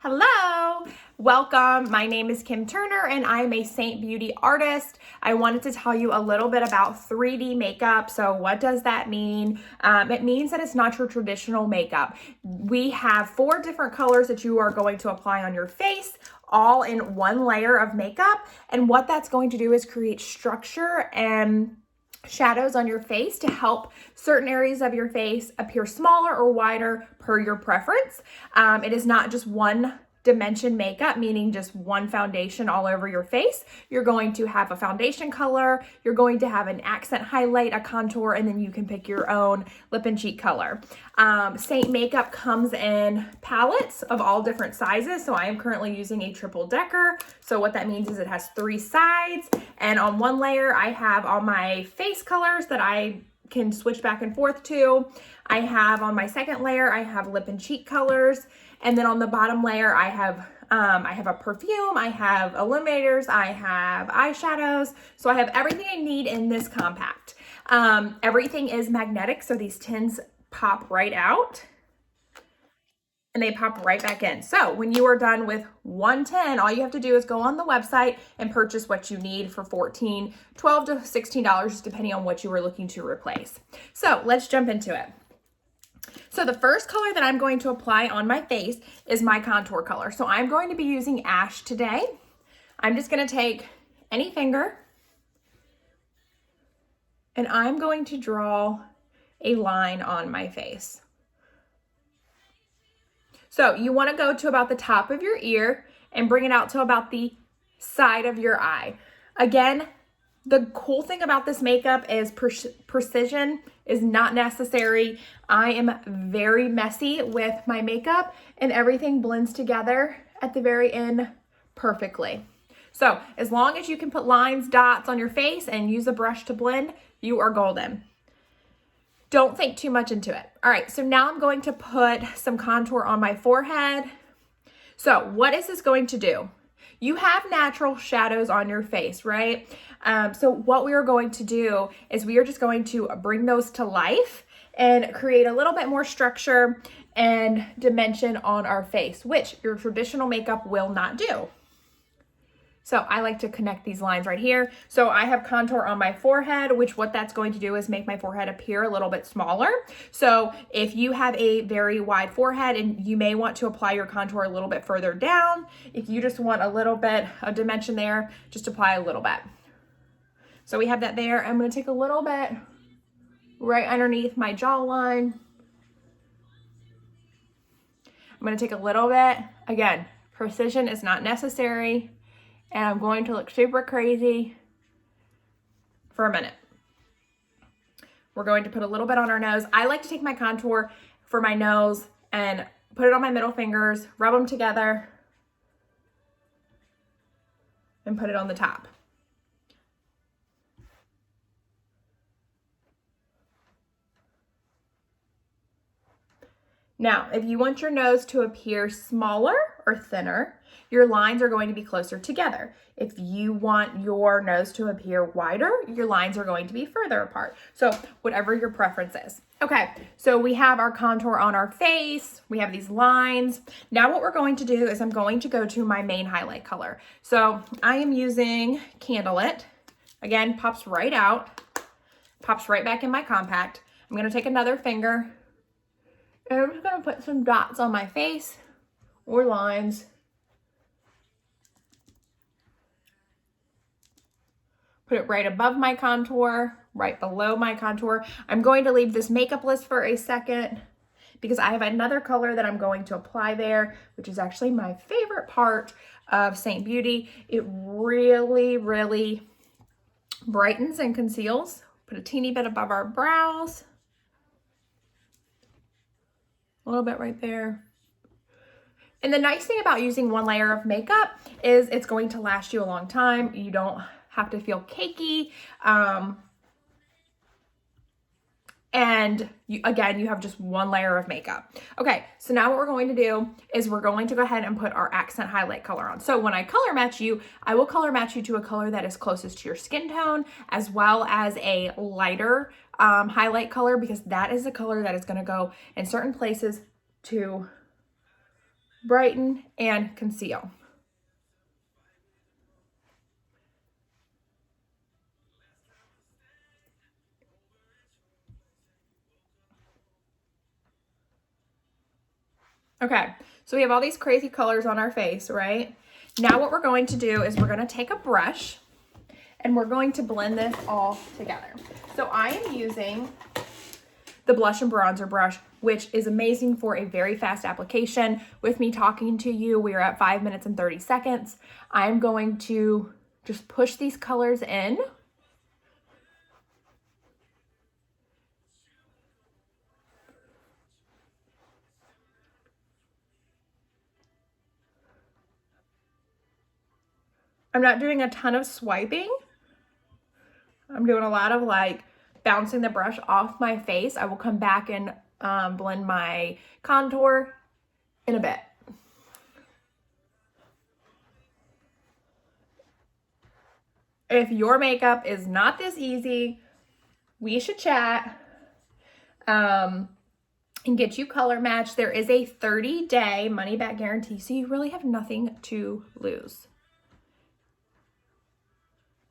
Hello, welcome. My name is Kim Turner and I'm a Saint Beauty artist. I wanted to tell you a little bit about 3D makeup. So what does that mean? It means that it's not your traditional makeup. We have 4 different colors that you are going to apply on your face, all in one layer of makeup. And what that's going to do is create structure and shadows on your face to help certain areas of your face appear smaller or wider per your preference. It is not just one dimension makeup, meaning just one foundation all over your face. You're going to have a foundation color, you're going to have an accent highlight, a contour, and then you can pick your own lip and cheek color. Saint Makeup comes in palettes of all different sizes. So I am currently using a triple decker. So what that means is it has 3 sides, and on one layer I have all my face colors that I can switch back and forth to. I have on my second layer, I have lip and cheek colors. And then on the bottom layer, I have a perfume, I have illuminators, I have eyeshadows. So I have everything I need in this compact. Everything is magnetic, so these tins pop right out and they pop right back in. So when you are done with one tin, all you have to do is go on the website and purchase what you need for $12 to $16, depending on what you were looking to replace. So let's jump into it. So the first color that I'm going to apply on my face is my contour color. So I'm going to be using Ash today. I'm just going to take any finger and I'm going to draw a line on my face. So you want to go to about the top of your ear and bring it out to about the side of your eye. Again, the cool thing about this makeup is precision is not necessary. I am very messy with my makeup and everything blends together at the very end perfectly. So as long as you can put lines, dots on your face and use a brush to blend, you are golden. Don't think too much into it. All right, so now I'm going to put some contour on my forehead. So what is this going to do? You have natural shadows on your face, right? So what we are going to do is we are just going to bring those to life and create a little bit more structure and dimension on our face, which your traditional makeup will not do. So I like to connect these lines right here. So I have contour on my forehead, which what that's going to do is make my forehead appear a little bit smaller. So if you have a very wide forehead and you may want to apply your contour a little bit further down, if you just want a little bit of dimension there, just apply a little bit. So we have that there. I'm going to take a little bit right underneath my jawline. I'm going to take a little bit. Again, precision is not necessary. And I'm going to look super crazy for a minute. We're going to put a little bit on our nose. I like to take my contour for my nose and put it on my middle fingers, rub them together, and put it on the top. Now, if you want your nose to appear smaller or thinner, your lines are going to be closer together. If you want your nose to appear wider, your lines are going to be further apart. So whatever your preference is. Okay, so we have our contour on our face. We have these lines. Now what we're going to do is I'm going to go to my main highlight color. So I am using Candlelit. Again, pops right out, pops right back in my compact. I'm going to take another finger and I'm just going to put some dots on my face or lines. Put it right above my contour, right below my contour. I'm going to leave this makeup list for a second because I have another color that I'm going to apply there, which is actually my favorite part of Saint Beauty. It really, really brightens and conceals. Put a teeny bit above our brows. A little bit right there. And the nice thing about using one layer of makeup is it's going to last you a long time. You don't have to feel cakey. And again, you have just one layer of makeup. Okay, so now what we're going to do is we're going to go ahead and put our accent highlight color on. So when I color match you, I will color match you to a color that is closest to your skin tone, as well as a lighter highlight color, because that is the color that is gonna go in certain places to brighten, and conceal. Okay, so we have all these crazy colors on our face, right? Now what we're going to do is we're going to take a brush and we're going to blend this all together. So I am using the Blush and Bronzer brush, which is amazing for a very fast application. With me talking to you, we are at 5 minutes and 30 seconds. I'm going to just push these colors in. I'm not doing a ton of swiping. I'm doing a lot of like bouncing the brush off my face. I will come back and blend my contour in a bit. If your makeup is not this easy, we should chat and get you color matched. There is a 30-day money-back guarantee, so you really have nothing to lose.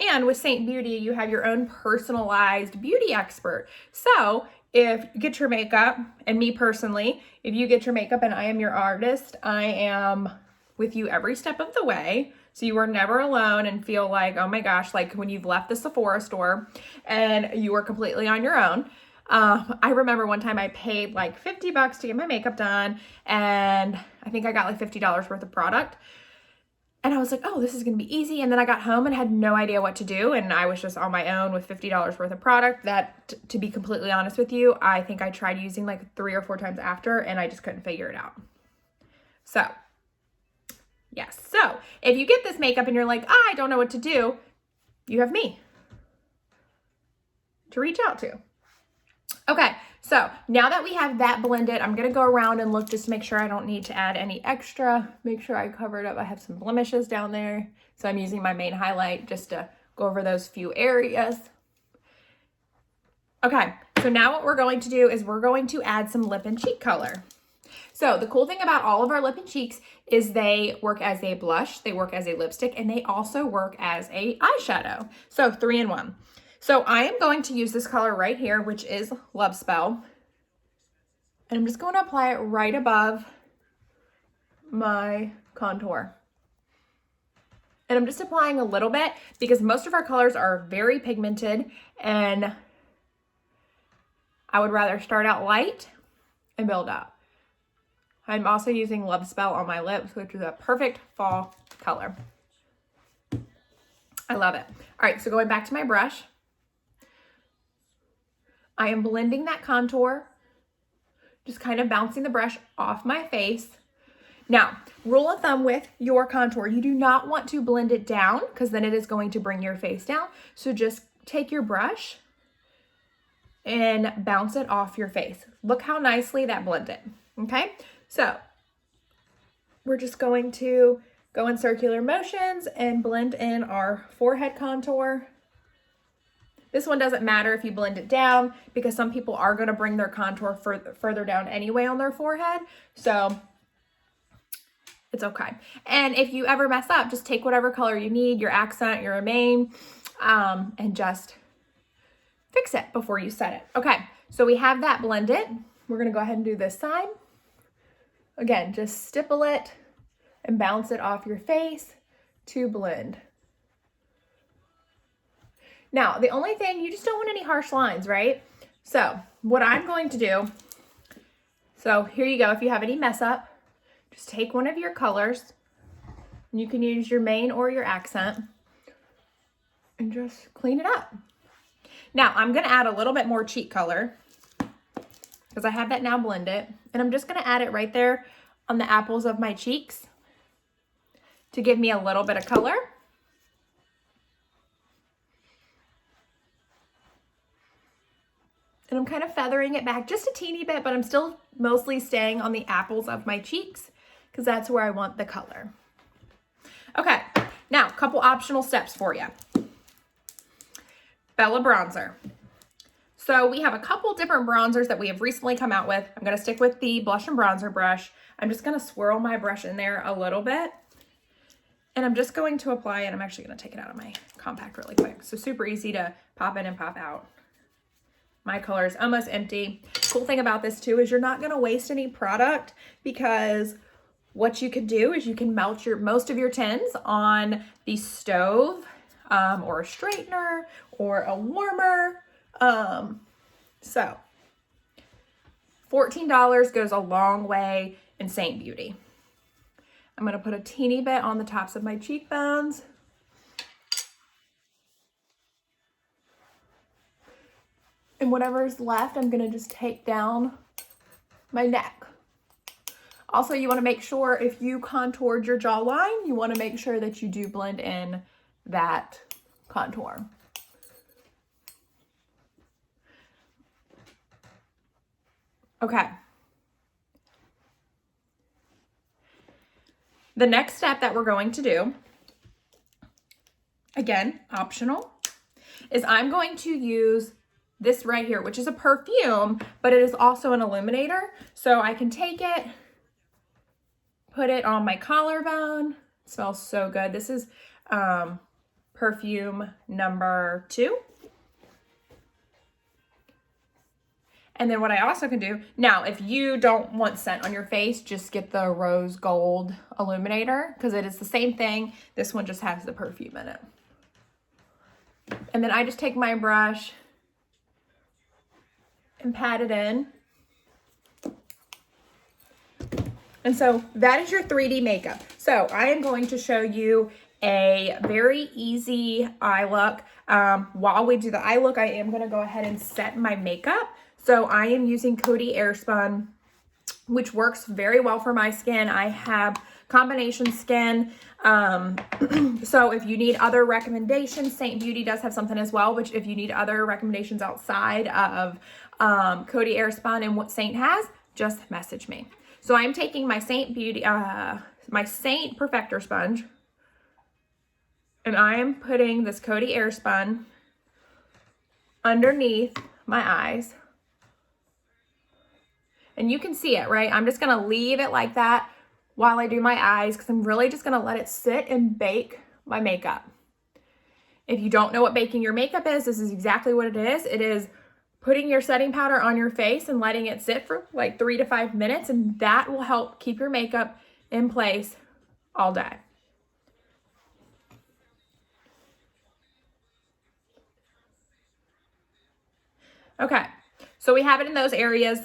And with Saint Beauty, you have your own personalized beauty expert. So if you get your makeup, and me personally, if you get your makeup and I am your artist, I am with you every step of the way. So you are never alone and feel like, oh my gosh, like when you've left the Sephora store and you are completely on your own. I remember one time I paid like $50 to get my makeup done, and I think I got like $50 worth of product. And I was like, oh, this is going to be easy. And then I got home and had no idea what to do. And I was just on my own with $50 worth of product that, to be completely honest with you, I think I tried using like 3 or 4 times after, and I just couldn't figure it out. So, yes. So if you get this makeup and you're like, I don't know what to do, you have me to reach out to. Okay, so now that we have that blended, I'm gonna go around and look just to make sure I don't need to add any extra. Make sure I cover it up. I have some blemishes down there, so I'm using my main highlight just to go over those few areas. Okay, so now what we're going to do is we're going to add some lip and cheek color. So the cool thing about all of our lip and cheeks is they work as a blush, they work as a lipstick, and they also work as a eyeshadow. So 3 in 1. So I am going to use this color right here, which is Love Spell. And I'm just going to apply it right above my contour. And I'm just applying a little bit because most of our colors are very pigmented, and I would rather start out light and build up. I'm also using Love Spell on my lips, which is a perfect fall color. I love it. All right, so going back to my brush, I am blending that contour, just kind of bouncing the brush off my face. Now, rule of thumb with your contour, you do not want to blend it down because then it is going to bring your face down. So just take your brush and bounce it off your face. Look how nicely that blended, okay? So we're just going to go in circular motions and blend in our forehead contour. This one doesn't matter if you blend it down because some people are going to bring their contour further down anyway on their forehead. So it's okay. And if you ever mess up, just take whatever color you need, your accent, your main, and just fix it before you set it. Okay, so we have that blended. We're going to go ahead and do this side. Again, just stipple it and bounce it off your face to blend. Now, the only thing, you just don't want any harsh lines, right? So what I'm going to do, so here you go. If you have any mess up, just take one of your colors. You can use your main or your accent and just clean it up. Now, I'm going to add a little bit more cheek color because I have that now blended. And I'm just going to add it right there on the apples of my cheeks to give me a little bit of color. And I'm kind of feathering it back just a teeny bit, but I'm still mostly staying on the apples of my cheeks because that's where I want the color. Okay, now a couple optional steps for you. Bella bronzer. So we have a couple different bronzers that we have recently come out with. I'm going to stick with the blush and bronzer brush. I'm just going to swirl my brush in there a little bit. And I'm just going to apply it. I'm actually going to take it out of my compact really quick. So super easy to pop in and pop out. My color is almost empty. Cool thing about this too is you're not going to waste any product, because what you can do is you can melt most of your tints on the stove or a straightener or a warmer. So $14 goes a long way in Saint Beauty. I'm going to put a teeny bit on the tops of my cheekbones. And whatever's left, I'm going to just take down my neck. Also, you want to make sure if you contoured your jawline, you want to make sure that you do blend in that contour. Okay. The next step that we're going to do, again, optional, is I'm going to use this right here, which is a perfume, but it is also an illuminator. So I can take it, put it on my collarbone. It smells so good. This is perfume number 2. And then what I also can do, now if you don't want scent on your face, just get the rose gold illuminator, because it is the same thing. This one just has the perfume in it. And then I just take my brush and pat it in. And so that is your 3D makeup. So I am going to show you a very easy eye look. While we do the eye look, I am going to go ahead and set my makeup. So I am using Coty Airspun, which works very well for my skin. I have combination skin. So if you need other recommendations, Saint Beauty does have something as well, which if you need other recommendations outside of Coty Airspun and what Saint has, just message me. So I'm taking my Saint Beauty, my Saint Perfector sponge, and I am putting this Coty Airspun underneath my eyes. And you can see it, right? I'm just gonna leave it like that while I do my eyes, because I'm really just gonna let it sit and bake my makeup. If you don't know what baking your makeup is, this is exactly what it is. It is putting your setting powder on your face and letting it sit for like 3 to 5 minutes, and that will help keep your makeup in place all day. Okay, so we have it in those areas.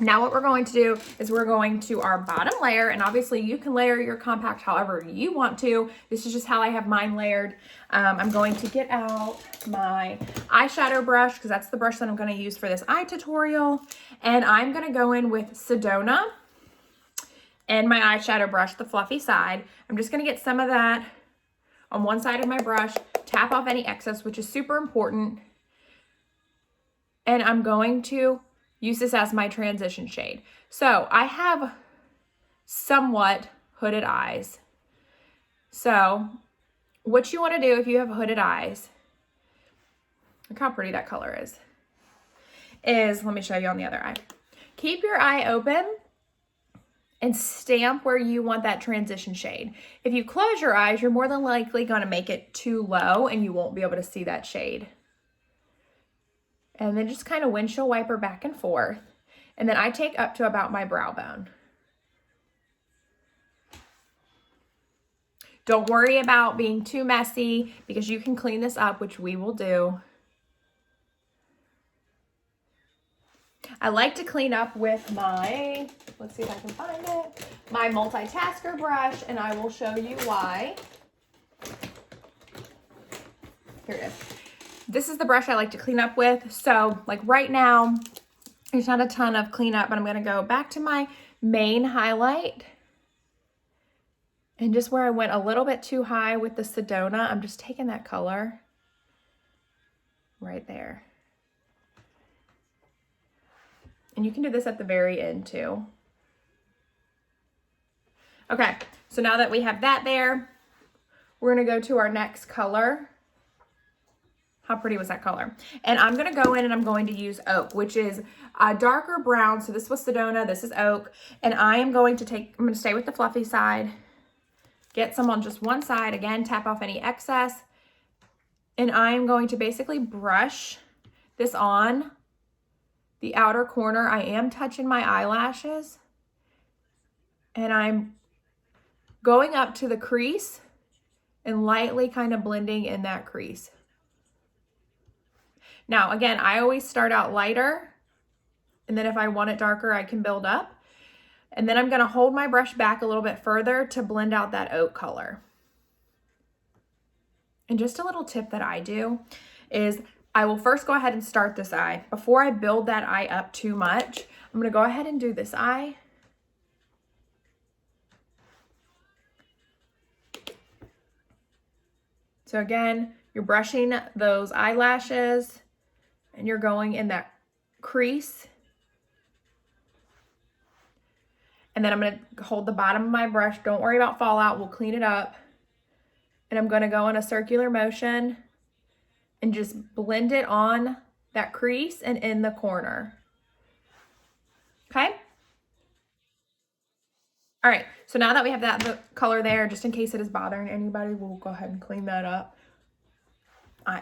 Now what we're going to do is we're going to our bottom layer, and obviously you can layer your compact however you want to. This is just how I have mine layered. I'm going to get out my eyeshadow brush, because that's the brush that I'm going to use for this eye tutorial. And I'm going to go in with Sedona and my eyeshadow brush, the fluffy side. I'm just going to get some of that on one side of my brush, tap off any excess, which is super important. And I'm going to use this as my transition shade. So I have somewhat hooded eyes. So what you want to do if you have hooded eyes, look how pretty that color is, let me show you on the other eye. Keep your eye open and stamp where you want that transition shade. If you close your eyes, you're more than likely going to make it too low and you won't be able to see that shade. And then just kind of windshield wiper back and forth. And then I take up to about my brow bone. Don't worry about being too messy, because you can clean this up, which we will do. I like to clean up with my, let's see if I can find it, my multitasker brush, and I will show you why. Here it is. This is the brush I like to clean up with. So like right now, there's not a ton of cleanup, but I'm gonna go back to my main highlight. And just where I went a little bit too high with the Sedona, I'm just taking that color right there. And you can do this at the very end too. Okay, so now that we have that there, we're gonna go to our next color How pretty was that color? And I'm gonna go in and I'm going to use Oak, which is a darker brown. So this was Sedona, this is Oak. And I'm gonna stay with the fluffy side, get some on just one side. Again, tap off any excess. And I'm going to basically brush this on the outer corner. I am touching my eyelashes. And I'm going up to the crease and lightly kind of blending in that crease. Now, again, I always start out lighter, and then if I want it darker, I can build up. And then I'm gonna hold my brush back a little bit further to blend out that oak color. And just a little tip that I do is I will first go ahead and start this eye. Before I build that eye up too much, I'm gonna go ahead and do this eye. So again, you're brushing those eyelashes and you're going in that crease. And then I'm gonna hold the bottom of my brush. Don't worry about fallout, we'll clean it up. And I'm gonna go in a circular motion and just blend it on that crease and in the corner. Okay? All right, so now that we have that color there, just in case it is bothering anybody, we'll go ahead and clean that up.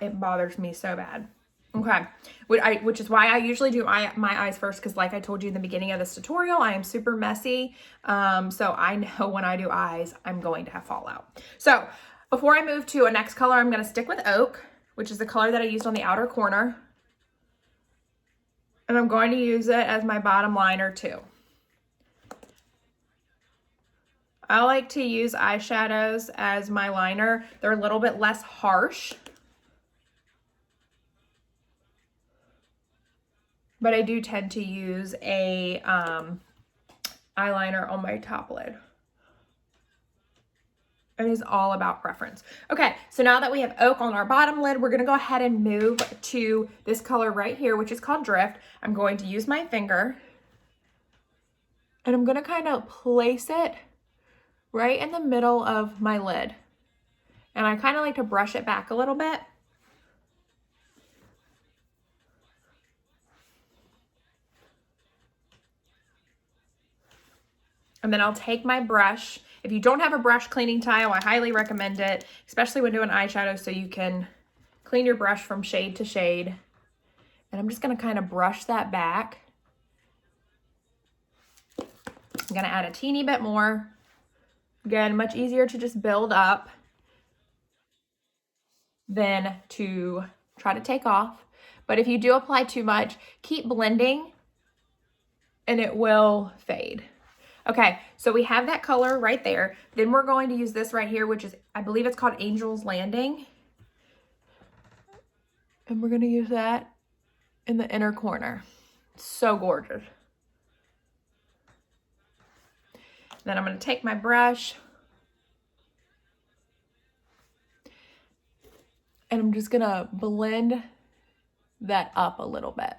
It bothers me so bad. Okay, which is why I usually do my eyes first, because like I told you in the beginning of this tutorial, I am super messy. So I know when I do eyes, I'm going to have fallout. So before I move to a next color, I'm gonna stick with Oak, which is the color that I used on the outer corner. And I'm going to use it as my bottom liner too. I like to use eyeshadows as my liner. They're a little bit less harsh. But I do tend to use a eyeliner on my top lid. It is all about preference. Okay, so now that we have Oak on our bottom lid, we're gonna go ahead and move to this color right here, which is called Drift. I'm going to use my finger and I'm gonna kind of place it right in the middle of my lid. And I kind of like to brush it back a little bit. And then I'll take my brush. If you don't have a brush cleaning tile, I highly recommend it, especially when doing eyeshadow, so you can clean your brush from shade to shade. And I'm just gonna kind of brush that back. I'm gonna add a teeny bit more. Again, much easier to just build up than to try to take off. But if you do apply too much, keep blending and it will fade. Okay, so we have that color right there. Then we're going to use this right here, which is, I believe it's called Angel's Landing. And we're gonna use that in the inner corner. It's so gorgeous. Then I'm gonna take my brush and I'm just gonna blend that up a little bit.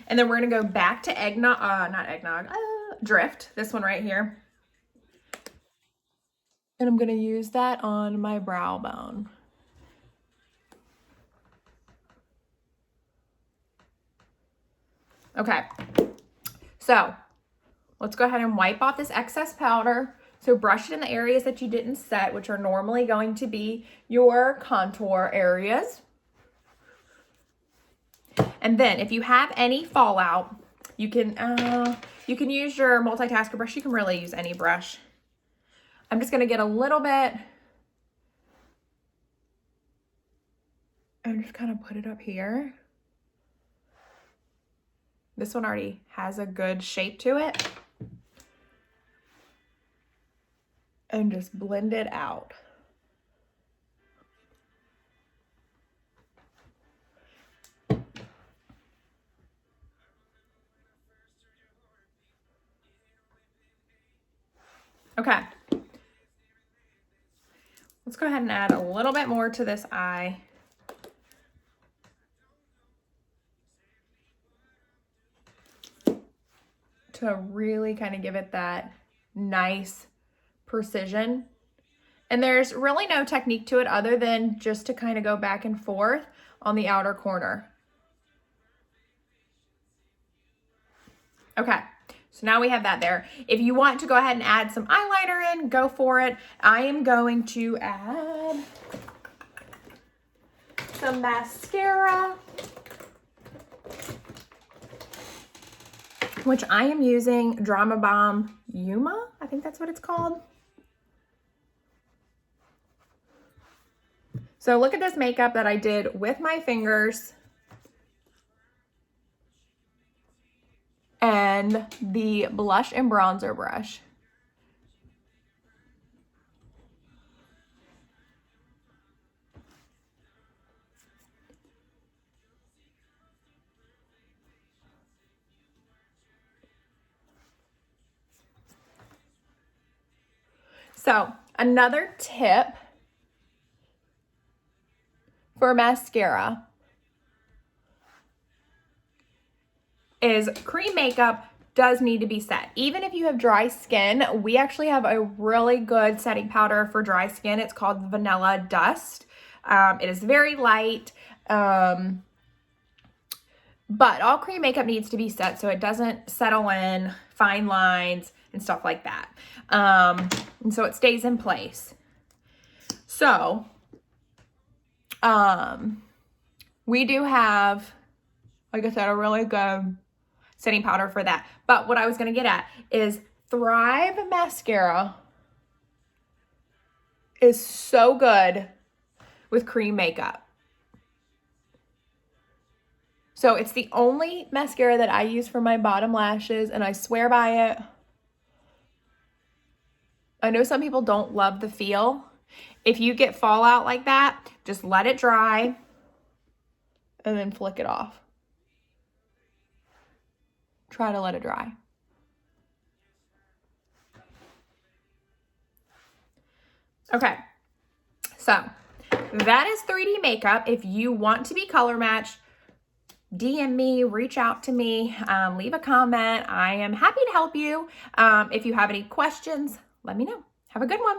And then we're gonna go back to Drift, this one right here. And I'm gonna use that on my brow bone. Okay, so let's go ahead and wipe off this excess powder. So brush it in the areas that you didn't set, which are normally going to be your contour areas. And then if you have any fallout, you can use your multitasker brush. You can really use any brush. I'm just gonna get a little bit and just kind of put it up here. This one already has a good shape to it. And just blend it out. Okay. Let's go ahead and add a little bit more to this eye. To really kind of give it that nice precision. And there's really no technique to it other than just to kind of go back and forth on the outer corner. Okay, so now we have that there. If you want to go ahead and add some eyeliner in, go for it. I am going to add some mascara, which I am using Drama Bomb Yuma. I think that's what it's called. So look at this makeup that I did with my fingers and the blush and bronzer brush. So another tip for mascara is cream makeup does need to be set. Even if you have dry skin, we actually have a really good setting powder for dry skin. It's called Vanilla Dust. It is very light, but all cream makeup needs to be set so it doesn't settle in fine lines and stuff like that. And so it stays in place. So, we do have, like I said, a really good setting powder for that. But what I was going to get at is Thrive Mascara is so good with cream makeup. So it's the only mascara that I use for my bottom lashes, and I swear by it. I know some people don't love the feel. If you get fallout like that, just let it dry and then flick it off. Try to let it dry. Okay, so that is 3D makeup. If you want to be color matched, DM me, reach out to me, leave a comment. I am happy to help you. If you have any questions, let me know. Have a good one.